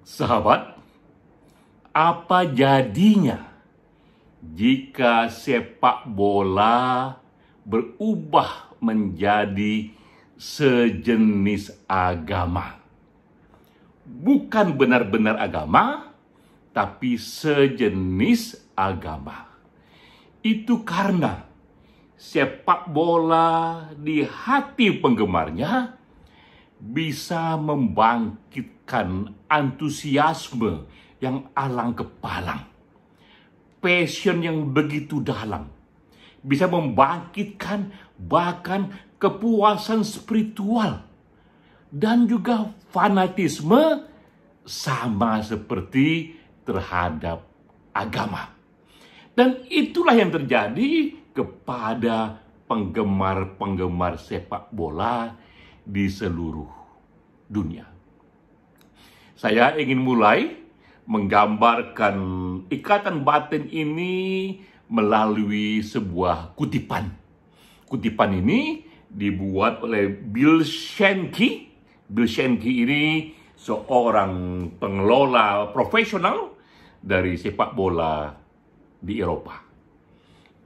Sahabat, apa jadinya jika sepak bola berubah menjadi sejenis agama? Bukan benar-benar agama, tapi sejenis agama. Itu karena sepak bola di hati penggemarnya bisa membangkitkan antusiasme yang alang kepalang, passion yang begitu dalam, bisa membangkitkan bahkan kepuasan spiritual dan juga fanatisme sama seperti terhadap agama. Dan itulah yang terjadi kepada penggemar-penggemar sepak bola di seluruh dunia. Saya ingin mulai menggambarkan ikatan batin ini melalui sebuah kutipan. Kutipan ini dibuat oleh Bill Schenke. Bill Schenke ini seorang pengelola profesional dari sepak bola di Eropa.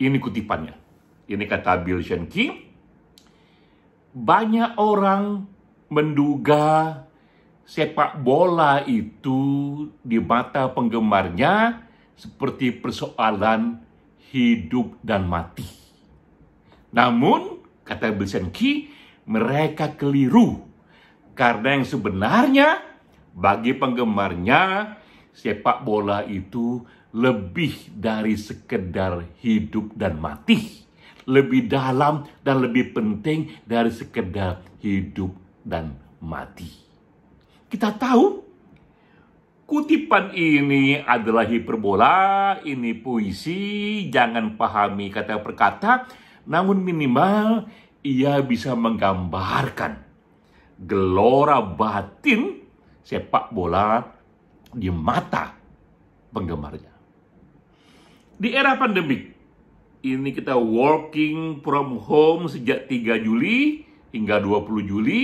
Ini kutipannya. Ini kata Bill Schenke. Banyak orang menduga sepak bola itu di mata penggemarnya seperti persoalan hidup dan mati. Namun, kata Bill Schenke, mereka keliru. Karena yang sebenarnya bagi penggemarnya sepak bola itu lebih dari sekedar hidup dan mati. Lebih dalam dan lebih penting dari sekedar hidup dan mati. Kita tahu kutipan ini adalah hiperbola, ini puisi, jangan pahami kata per kata, namun minimal ia bisa menggambarkan gelora batin sepak bola di mata penggemarnya. Di era pandemik, ini kita working from home sejak 3 Juli hingga 20 Juli.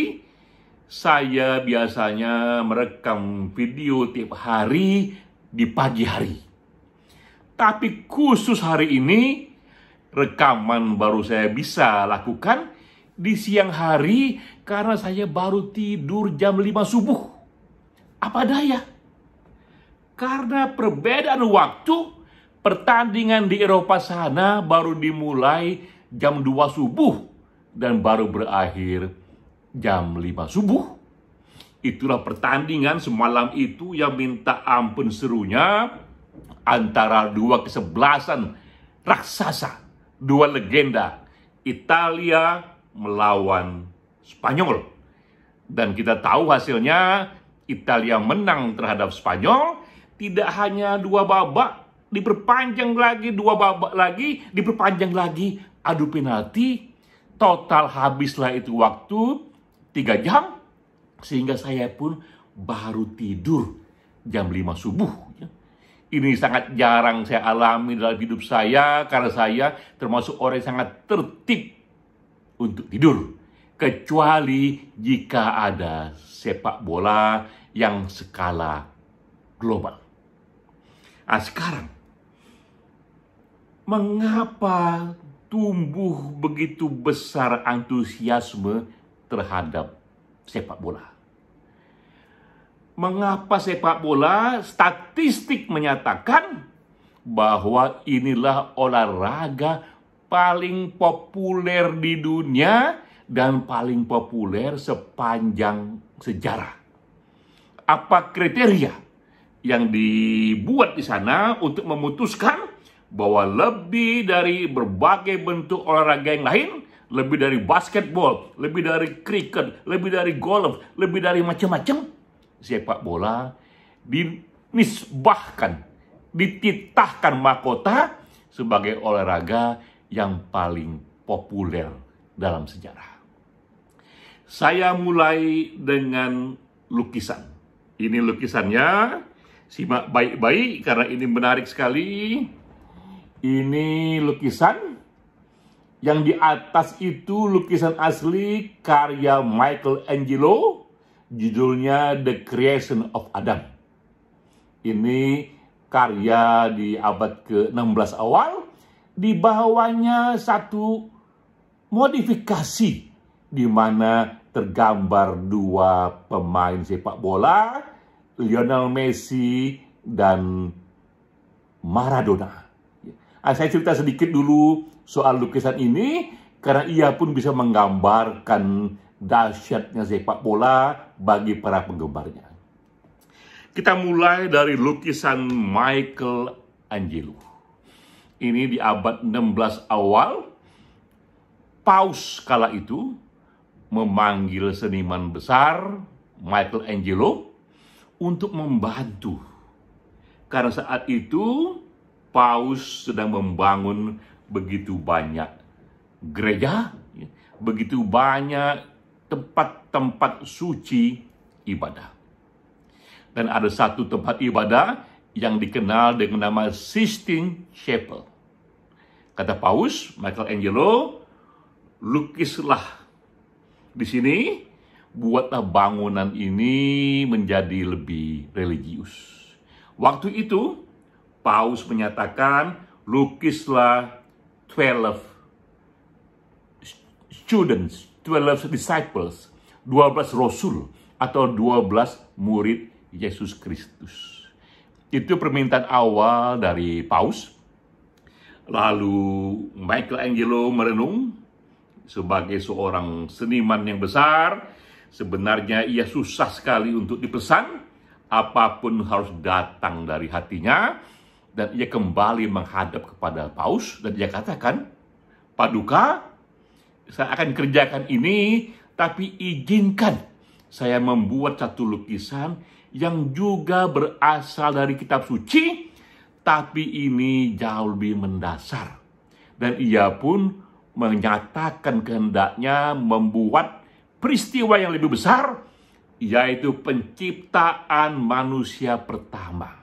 Saya biasanya merekam video tiap hari di pagi hari. Tapi khusus hari ini, rekaman baru saya bisa lakukan di siang hari karena saya baru tidur jam 5 subuh. Apa daya? Karena perbedaan waktu, pertandingan di Eropa sana baru dimulai jam 2 subuh dan baru berakhir jam 5 subuh. Itulah pertandingan semalam itu yang minta ampun serunya antara dua kesebelasan raksasa, dua legenda, Italia melawan Spanyol. Dan kita tahu hasilnya, Italia menang terhadap Spanyol, tidak hanya 2 babak, diperpanjang lagi, 2 babak lagi, diperpanjang lagi, adu penalti. Total habislah itu waktu 3 jam, sehingga saya pun baru tidur jam 5 subuh. Ini sangat jarang saya alami dalam hidup saya, karena saya termasuk orang yang sangat tertib untuk tidur. Kecuali jika ada sepak bola yang skala global. Nah, sekarang, mengapa tumbuh begitu besar antusiasme terhadap sepak bola? Mengapa sepak bola, statistik menyatakan bahwa inilah olahraga paling populer di dunia dan paling populer sepanjang sejarah. Apa kriteria yang dibuat di sana untuk memutuskan bahwa lebih dari berbagai bentuk olahraga yang lain, lebih dari basketball, lebih dari kriket, lebih dari golf, lebih dari macam-macam, sepak bola dinisbahkan, dititahkan mahkota sebagai olahraga yang paling populer dalam sejarah. Saya mulai dengan lukisan. Ini lukisannya, simak baik-baik karena ini menarik sekali. Ini lukisan yang di atas itu lukisan asli karya Michelangelo, judulnya The Creation of Adam. Ini karya di abad ke-16 awal, di bawahnya satu modifikasi di mana tergambar dua pemain sepak bola, Lionel Messi dan Maradona. Saya cerita sedikit dulu soal lukisan ini karena ia pun bisa menggambarkan dahsyatnya sepak bola bagi para penggemarnya. Kita mulai dari lukisan Michelangelo. Ini di abad 16 awal, Paus kala itu memanggil seniman besar Michelangelo untuk membantu. Karena saat itu Paus sedang membangun begitu banyak gereja, begitu banyak tempat-tempat suci ibadah. Dan ada satu tempat ibadah yang dikenal dengan nama Sistine Chapel. Kata Paus, Michelangelo, lukislah di sini, buatlah bangunan ini menjadi lebih religius. Waktu itu, Paus menyatakan, lukislah 12 students, 12 disciples, 12 rasul atau 12 murid Yesus Kristus. Itu permintaan awal dari Paus. Lalu Michelangelo merenung, sebagai seorang seniman yang besar, sebenarnya ia susah sekali untuk dipesan, apapun harus datang dari hatinya, dan ia kembali menghadap kepada Paus, dan ia katakan, Paduka, saya akan kerjakan ini, tapi izinkan saya membuat satu lukisan yang juga berasal dari kitab suci, tapi ini jauh lebih mendasar. Dan ia pun menyatakan kehendaknya membuat peristiwa yang lebih besar, yaitu penciptaan manusia pertama.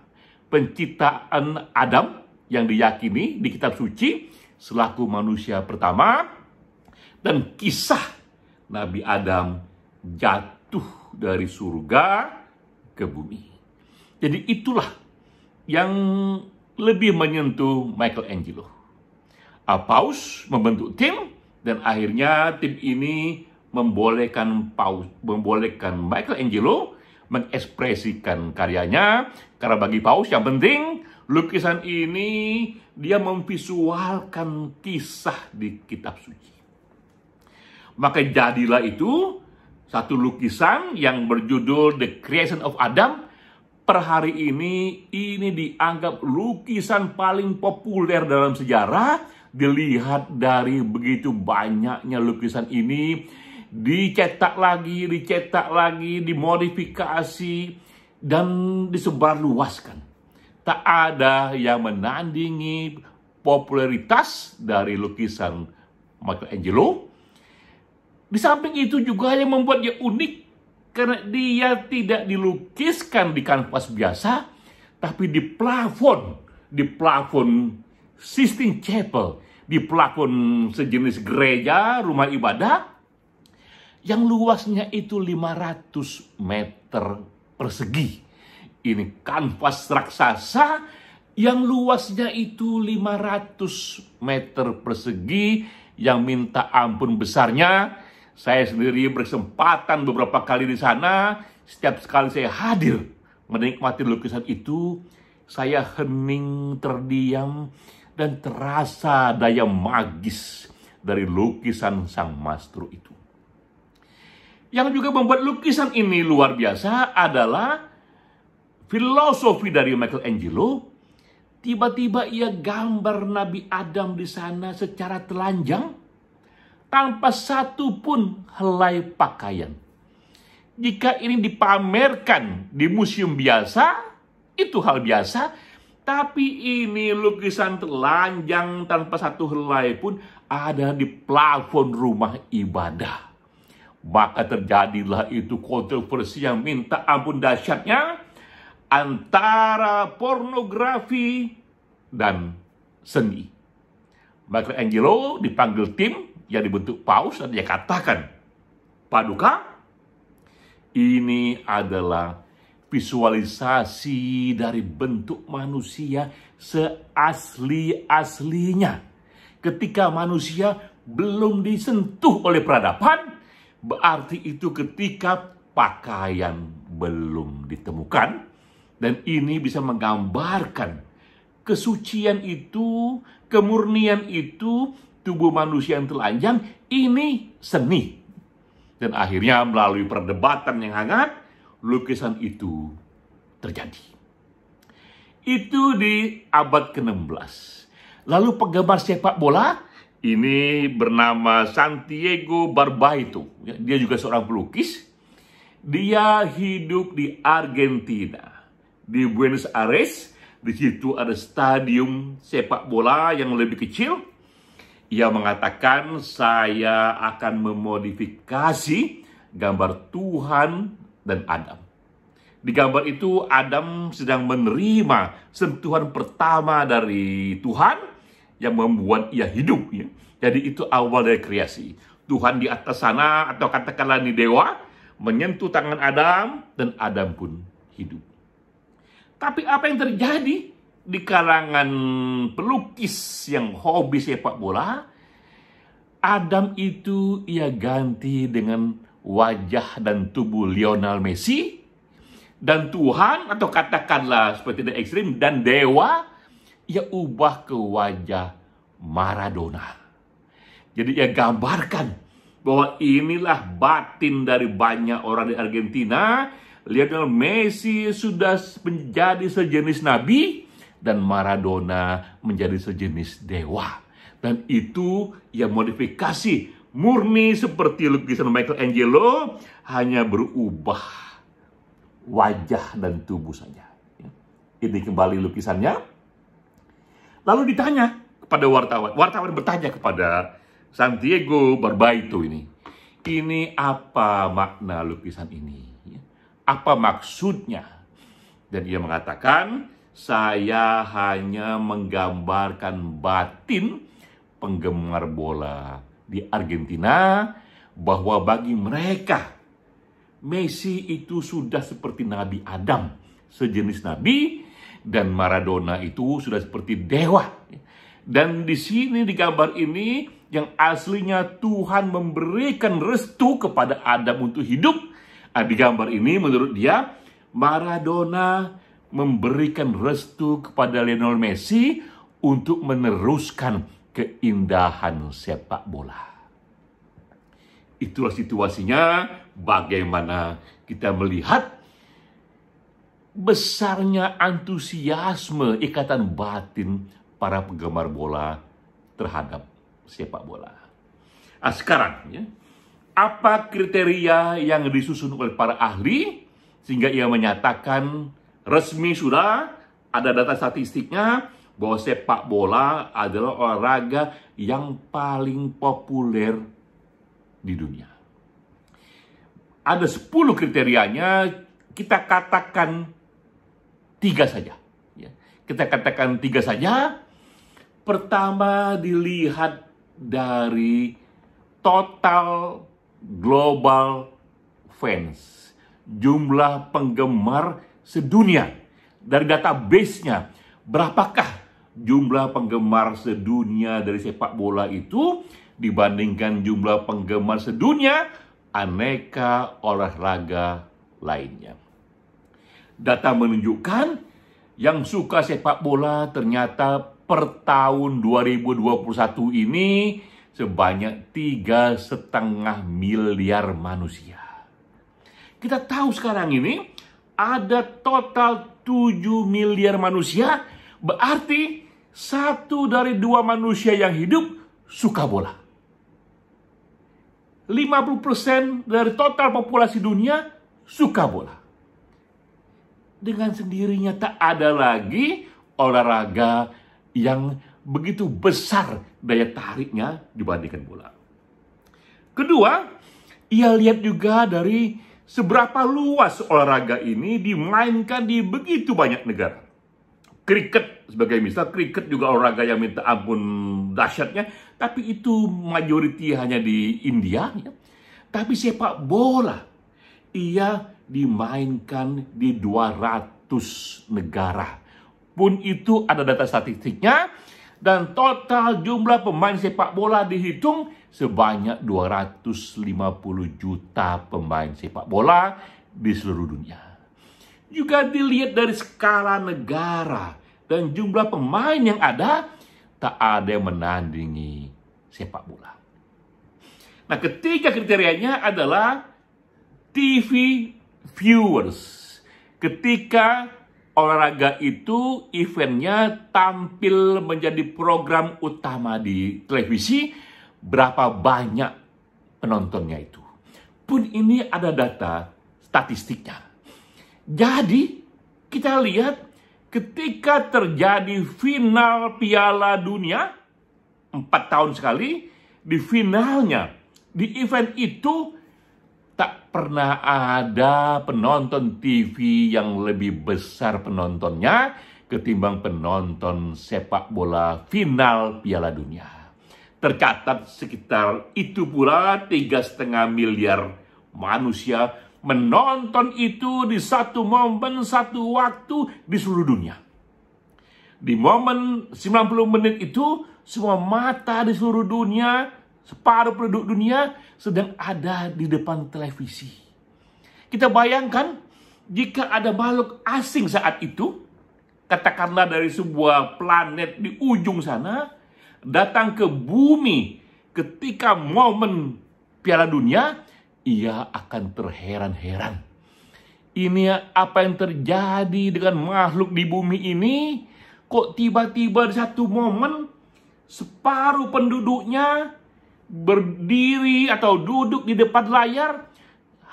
Penciptaan Adam yang diyakini di kitab suci selaku manusia pertama, dan kisah Nabi Adam jatuh dari surga ke bumi. Jadi itulah yang lebih menyentuh Michelangelo. Paus membentuk tim, dan akhirnya tim ini membolehkan Michelangelo mengekspresikan karyanya. Karena bagi Paus yang penting lukisan ini dia memvisualkan kisah di kitab suci. Maka jadilah itu satu lukisan yang berjudul The Creation of Adam. Per hari ini dianggap lukisan paling populer dalam sejarah. Dilihat dari begitu banyaknya lukisan ini, dicetak lagi, dimodifikasi, dan disebarluaskan. Tak ada yang menandingi popularitas dari lukisan Michelangelo. Di samping itu juga yang membuat dia unik, karena dia tidak dilukiskan di kanvas biasa, tapi di plafon Sistine Chapel, di plafon sejenis gereja, rumah ibadah, yang luasnya itu 500 meter persegi. Ini kanvas raksasa yang luasnya itu 500 meter persegi, yang minta ampun besarnya. Saya sendiri berkesempatan beberapa kali di sana. Setiap sekali saya hadir menikmati lukisan itu, saya hening, terdiam, dan terasa daya magis dari lukisan sang maestro itu. Yang juga membuat lukisan ini luar biasa adalah filosofi dari Michelangelo. Tiba-tiba ia gambar Nabi Adam di sana secara telanjang, tanpa satu pun helai pakaian. Jika ini dipamerkan di museum biasa, itu hal biasa. Tapi ini lukisan telanjang tanpa satu helai pun ada di plafon rumah ibadah. Maka terjadilah itu kontroversi yang minta ampun dahsyatnya antara pornografi dan seni. Michelangelo dipanggil tim yang dibentuk Paus, dan dia katakan, Paduka, ini adalah visualisasi dari bentuk manusia seasli-aslinya. Ketika manusia belum disentuh oleh peradaban, berarti itu ketika pakaian belum ditemukan. Dan ini bisa menggambarkan kesucian itu, kemurnian itu, tubuh manusia yang telanjang, ini seni. Dan akhirnya melalui perdebatan yang hangat, lukisan itu terjadi. Itu di abad ke-16. Lalu penggemar sepak bola, ini bernama Santiago Barbaito. Dia juga seorang pelukis. Dia hidup di Argentina. Di Buenos Aires, di situ ada stadium sepak bola yang lebih kecil. Ia mengatakan, saya akan memodifikasi gambar Tuhan dan Adam. Di gambar itu Adam sedang menerima sentuhan pertama dari Tuhan yang membuat ia hidup. Ya. Jadi itu awal dari kreasi. Tuhan di atas sana, atau katakanlah ini dewa, menyentuh tangan Adam, dan Adam pun hidup. Tapi apa yang terjadi di kalangan pelukis yang hobi sepak bola? Adam itu ia ganti dengan wajah dan tubuh Lionel Messi. Dan Tuhan, atau katakanlah seperti The Extreme, dan dewa, ia ubah ke wajah Maradona. Jadi ia gambarkan bahwa inilah batin dari banyak orang di Argentina. Lionel Messi sudah menjadi sejenis nabi, dan Maradona menjadi sejenis dewa. Dan itu ia modifikasi murni seperti lukisan Michelangelo, hanya berubah wajah dan tubuh saja. Ini kembali lukisannya. Lalu ditanya kepada wartawan. Wartawan bertanya kepada Santiago Barbaito ini apa makna lukisan ini? Apa maksudnya? Dan ia mengatakan, saya hanya menggambarkan batin penggemar bola di Argentina, bahwa bagi mereka Messi itu sudah seperti Nabi Adam, sejenis nabi, dan Maradona itu sudah seperti dewa. Dan di sini di gambar ini, yang aslinya Tuhan memberikan restu kepada Adam untuk hidup. Di gambar ini menurut dia, Maradona memberikan restu kepada Lionel Messi untuk meneruskan keindahan sepak bola. Itulah situasinya, bagaimana kita melihat besarnya antusiasme ikatan batin para penggemar bola terhadap sepak bola. Sekarang ya, apa kriteria yang disusun oleh para ahli sehingga ia menyatakan resmi sudah ada data statistiknya bahwa sepak bola adalah olahraga yang paling populer di dunia. Ada 10 kriterianya, kita katakan 3 saja. Ya. Kita katakan 3 saja. Pertama, dilihat dari total global fans, jumlah penggemar sedunia. Dari database-nya, berapakah jumlah penggemar sedunia dari sepak bola itu dibandingkan jumlah penggemar sedunia aneka olahraga lainnya. Data menunjukkan yang suka sepak bola ternyata per tahun 2021 ini sebanyak 3,5 miliar manusia. Kita tahu sekarang ini ada total 7 miliar manusia, berarti 1 dari 2 manusia yang hidup suka bola. 50% dari total populasi dunia suka bola. Dengan sendirinya tak ada lagi olahraga yang begitu besar daya tariknya dibandingkan bola. Kedua, ia lihat juga dari seberapa luas olahraga ini dimainkan di begitu banyak negara. Kriket sebagai misal, kriket juga olahraga yang minta ampun dahsyatnya, tapi itu majoriti hanya di India. Ya. Tapi sepak bola, ia dimainkan di 200 negara. Pun itu ada data statistiknya, dan total jumlah pemain sepak bola dihitung sebanyak 250 juta pemain sepak bola di seluruh dunia. Juga dilihat dari skala negara dan jumlah pemain yang ada, tak ada yang menandingi sepak bola. Nah, ketiga kriterianya adalah TV viewers. Ketika olahraga itu eventnya tampil menjadi program utama di televisi, berapa banyak penontonnya itu. Pun ini ada data statistiknya. Jadi kita lihat ketika terjadi final Piala Dunia 4 tahun sekali, di finalnya, di event itu tak pernah ada penonton TV yang lebih besar penontonnya ketimbang penonton sepak bola final Piala Dunia. Tercatat sekitar itu pula 3,5 miliar manusia menonton itu di satu momen, satu waktu di seluruh dunia. Di momen 90 menit itu, semua mata di seluruh dunia, separuh penduduk dunia sedang ada di depan televisi. Kita bayangkan jika ada makhluk asing saat itu, katakanlah dari sebuah planet di ujung sana, datang ke bumi ketika momen Piala Dunia, ia akan terheran-heran. Ini apa yang terjadi dengan makhluk di bumi ini? Kok tiba-tiba di satu momen separuh penduduknya berdiri atau duduk di depan layar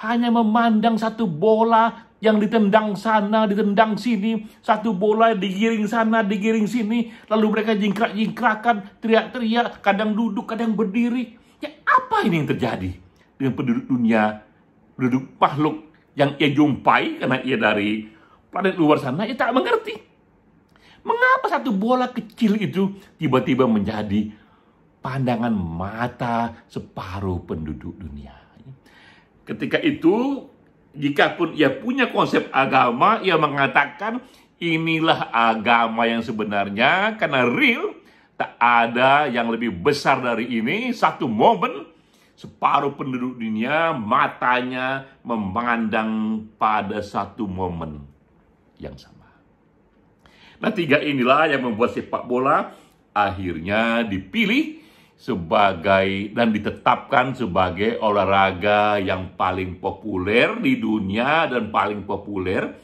hanya memandang satu bola yang ditendang sana, ditendang sini, satu bola digiring sana, digiring sini, lalu mereka jingkrak-jingkrakan, teriak-teriak, kadang duduk, kadang berdiri. Ya, apa ini yang terjadi dengan penduduk dunia, penduduk makhluk yang ia jumpai karena ia dari planet luar sana? Ia tak mengerti. Mengapa satu bola kecil itu tiba-tiba menjadi pandangan mata separuh penduduk dunia? Ketika itu, jikapun ia punya konsep agama, ia mengatakan inilah agama yang sebenarnya, karena real, tak ada yang lebih besar dari ini. Satu momen, separuh penduduk dunia matanya memandang pada satu momen yang sama. Nah, tiga inilah yang membuat sepak bola akhirnya dipilih sebagai dan ditetapkan sebagai olahraga yang paling populer di dunia dan paling populer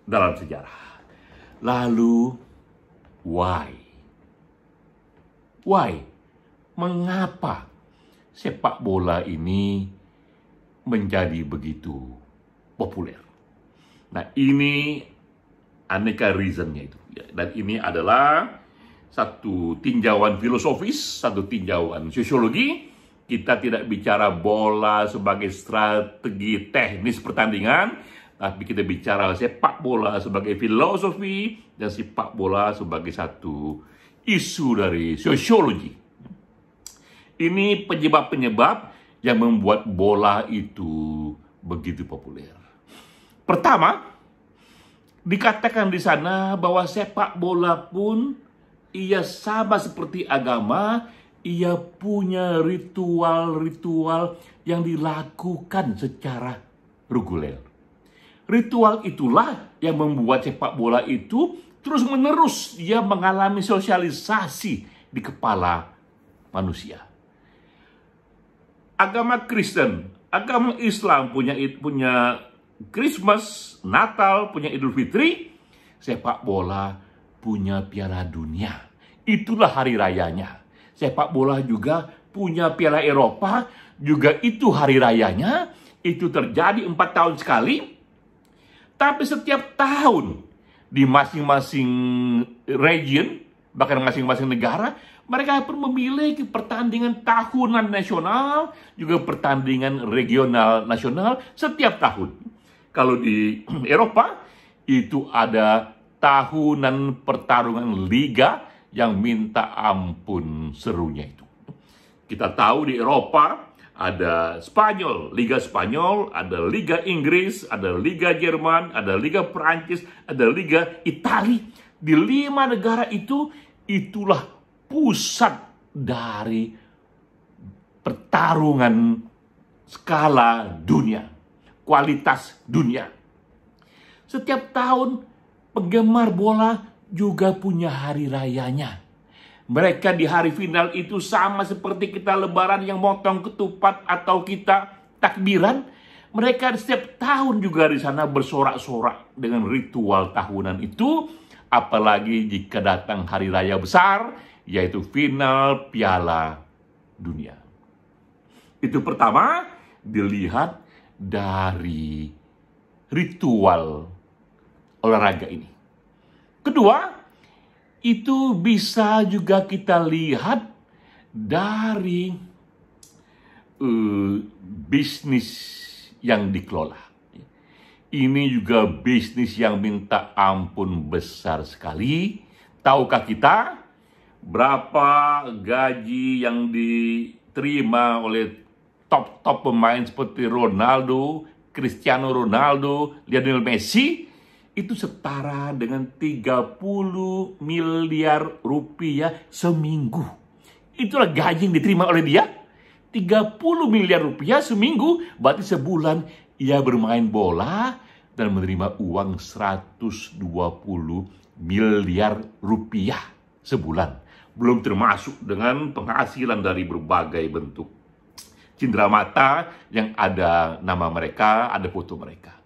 dalam sejarah. Lalu, why? Why? Mengapa sepak bola ini menjadi begitu populer? Nah, ini aneka reasonnya itu. Dan ini adalah satu tinjauan filosofis, satu tinjauan sosiologi. Kita tidak bicara bola sebagai strategi teknis pertandingan, tapi kita bicara sepak bola sebagai filosofi dan sepak bola sebagai satu isu dari sosiologi. Ini penyebab-penyebab yang membuat bola itu begitu populer. Pertama, dikatakan di sana bahwa sepak bola pun ia sama seperti agama, ia punya ritual-ritual yang dilakukan secara reguler. Ritual itulah yang membuat sepak bola itu terus-menerus dia mengalami sosialisasi di kepala manusia. Agama Kristen, agama Islam punya Christmas, Natal, punya Idul Fitri. Sepak bola punya Piala Dunia. Itulah hari rayanya. Sepak bola juga punya Piala Eropa, juga itu hari rayanya. Itu terjadi 4 tahun sekali. Tapi setiap tahun di masing-masing region, bahkan masing-masing negara, mereka pun memiliki pertandingan tahunan nasional, juga pertandingan regional nasional setiap tahun. Kalau di Eropa, itu ada tahunan pertarungan liga yang minta ampun serunya itu. Kita tahu di Eropa Ada Spanyol, Liga Spanyol, ada Liga Inggris, ada Liga Jerman, ada Liga Perancis, ada Liga Italia. Di 5 negara itu, itulah pusat dari pertarungan skala dunia, kualitas dunia. Setiap tahun, penggemar bola juga punya hari rayanya. Mereka di hari final itu sama seperti kita lebaran yang motong ketupat atau kita takbiran. Mereka setiap tahun juga di sana bersorak-sorak dengan ritual tahunan itu. Apalagi jika datang hari raya besar, yaitu final Piala Dunia. Itu pertama, dilihat dari ritual olahraga ini. Kedua, itu bisa juga kita lihat dari bisnis yang dikelola. Ini juga bisnis yang minta ampun besar sekali. Tahukah kita berapa gaji yang diterima oleh top pemain seperti Ronaldo, Cristiano Ronaldo, Lionel Messi? Itu setara dengan 30 miliar rupiah seminggu. Itulah gaji yang diterima oleh dia. 30 miliar rupiah seminggu, berarti sebulan ia bermain bola dan menerima uang 120 miliar rupiah sebulan. Belum termasuk dengan penghasilan dari berbagai bentuk cindera mata yang ada nama mereka, ada foto mereka.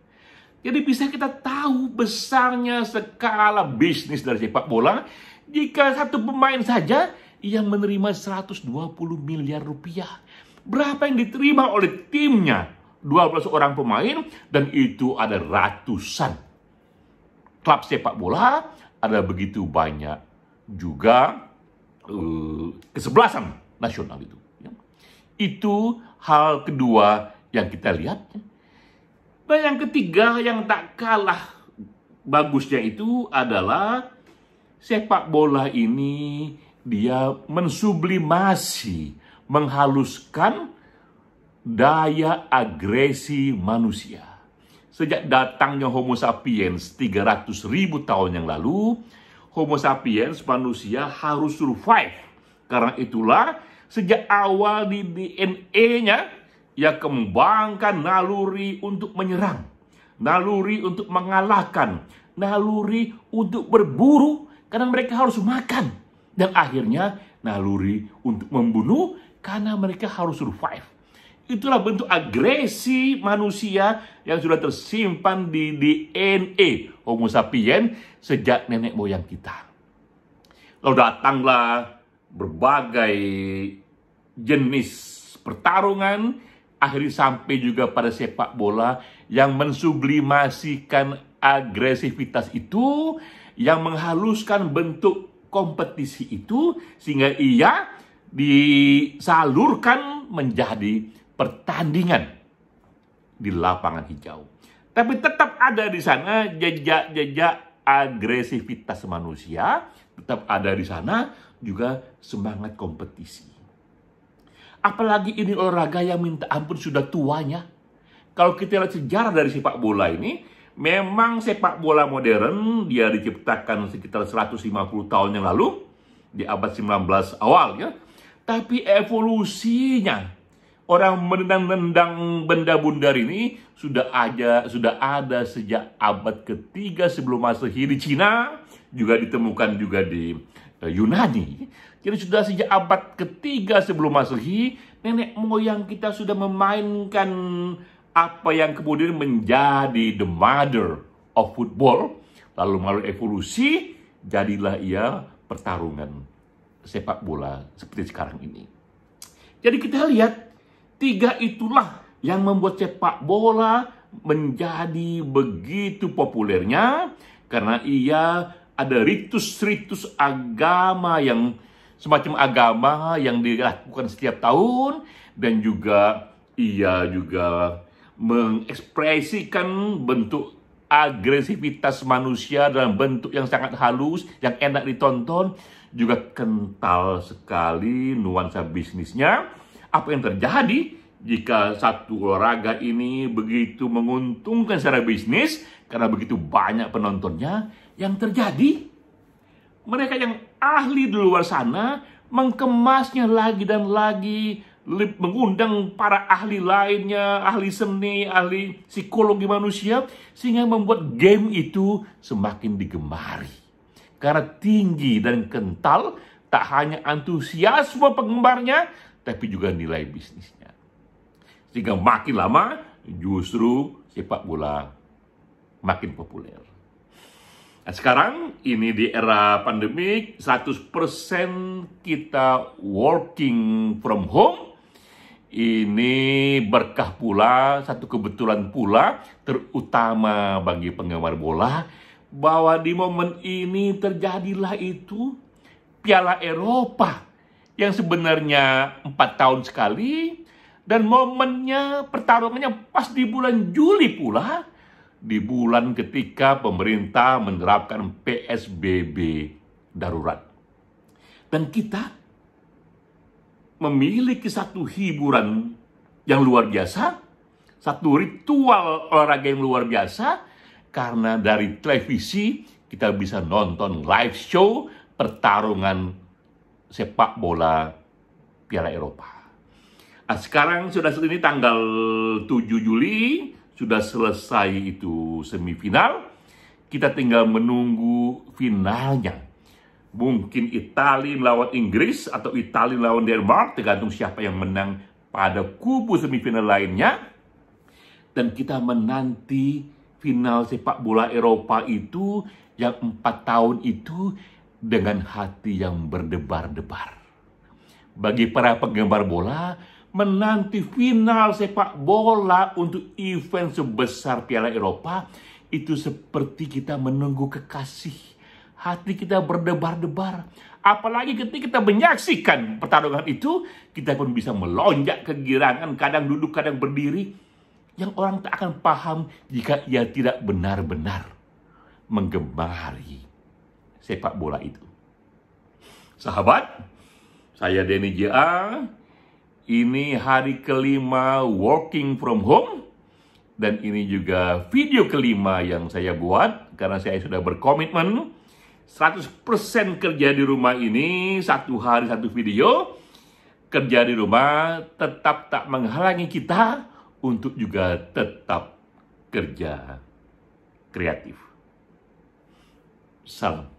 Jadi bisa kita tahu besarnya skala bisnis dari sepak bola jika satu pemain saja ia menerima 120 miliar rupiah. Berapa yang diterima oleh timnya? 12 orang pemain, dan itu ada ratusan klub sepak bola, ada begitu banyak juga kesebelasan nasional itu. Itu hal kedua yang kita lihat. Dan yang ketiga yang tak kalah bagusnya itu adalah sepak bola ini dia mensublimasi, menghaluskan daya agresi manusia. Sejak datangnya Homo sapiens 300.000 tahun yang lalu, Homo sapiens manusia harus survive. Karena itulah sejak awal di DNA-nya, ia kembangkan naluri untuk menyerang, naluri untuk mengalahkan, naluri untuk berburu, karena mereka harus makan. Dan akhirnya naluri untuk membunuh, karena mereka harus survive. Itulah bentuk agresi manusia yang sudah tersimpan di DNA Homo sapiens sejak nenek moyang kita. Lalu datanglah berbagai jenis pertarungan, akhirnya sampai juga pada sepak bola yang mensublimasikan agresivitas itu, yang menghaluskan bentuk kompetisi itu, sehingga ia disalurkan menjadi pertandingan di lapangan hijau. Tapi tetap ada di sana jejak-jejak agresivitas manusia, tetap ada di sana juga semangat kompetisi. Apalagi ini olahraga yang minta ampun sudah tuanya. Kalau kita lihat sejarah dari sepak bola ini, memang sepak bola modern dia diciptakan sekitar 150 tahun yang lalu, di abad 19 awalnya. Tapi evolusinya, orang menendang-nendang benda bundar ini sudah ada sejak abad ketiga sebelum Masehi di Cina, juga ditemukan juga di Yunani. Jadi sudah sejak abad ketiga sebelum Masehi, nenek moyang kita sudah memainkan apa yang kemudian menjadi the mother of football. Lalu melalui evolusi, jadilah ia pertarungan sepak bola seperti sekarang ini. Jadi kita lihat, tiga itulah yang membuat sepak bola menjadi begitu populernya, karena ia ada ritus-ritus agama yang semacam agama yang dilakukan setiap tahun, dan juga ia juga mengekspresikan bentuk agresivitas manusia dalam bentuk yang sangat halus, yang enak ditonton, juga kental sekali nuansa bisnisnya. Apa yang terjadi? jika satu olahraga ini begitu menguntungkan secara bisnis, karena begitu banyak penontonnya, yang terjadi, mereka yang ahli di luar sana mengemasnya lagi dan lagi, mengundang para ahli lainnya, ahli seni, ahli psikologi manusia, sehingga membuat game itu semakin digemari. Karena tinggi dan kental, tak hanya antusiasme penggemarnya, tapi juga nilai bisnisnya. Sehingga makin lama, justru sepak bola makin populer. Nah, sekarang ini di era pandemik, 100% kita working from home. Ini berkah pula, satu kebetulan pula, terutama bagi penggemar bola, bahwa di momen ini terjadilah itu Piala Eropa yang sebenarnya 4 tahun sekali, dan momennya, pertarungannya pas di bulan Juli pula, di bulan ketika pemerintah menerapkan PSBB darurat. Dan kita memiliki satu hiburan yang luar biasa, satu ritual olahraga yang luar biasa, karena dari televisi kita bisa nonton live show pertarungan sepak bola Piala Eropa. Nah, sekarang sudah ini tanggal 7 Juli, sudah selesai itu semifinal. Kita tinggal menunggu finalnya. Mungkin Italia lawan Inggris atau Italia lawan Denmark, tergantung siapa yang menang pada kubu semifinal lainnya. Dan kita menanti final sepak bola Eropa itu yang 4 tahun itu dengan hati yang berdebar-debar. Bagi para penggemar bola, menanti final sepak bola untuk event sebesar Piala Eropa itu seperti kita menunggu kekasih. Hati kita berdebar-debar. Apalagi ketika kita menyaksikan pertarungan itu, kita pun bisa melonjak kegirangan, kadang duduk, kadang berdiri, yang orang tak akan paham jika ia tidak benar-benar menggemari sepak bola itu. Sahabat, saya Denny J.A. Ini hari kelima working from home, dan ini juga video kelima yang saya buat karena saya sudah berkomitmen 100% kerja di rumah ini, 1 hari 1 video. Kerja di rumah tetap tak menghalangi kita untuk juga tetap kerja kreatif. Salam.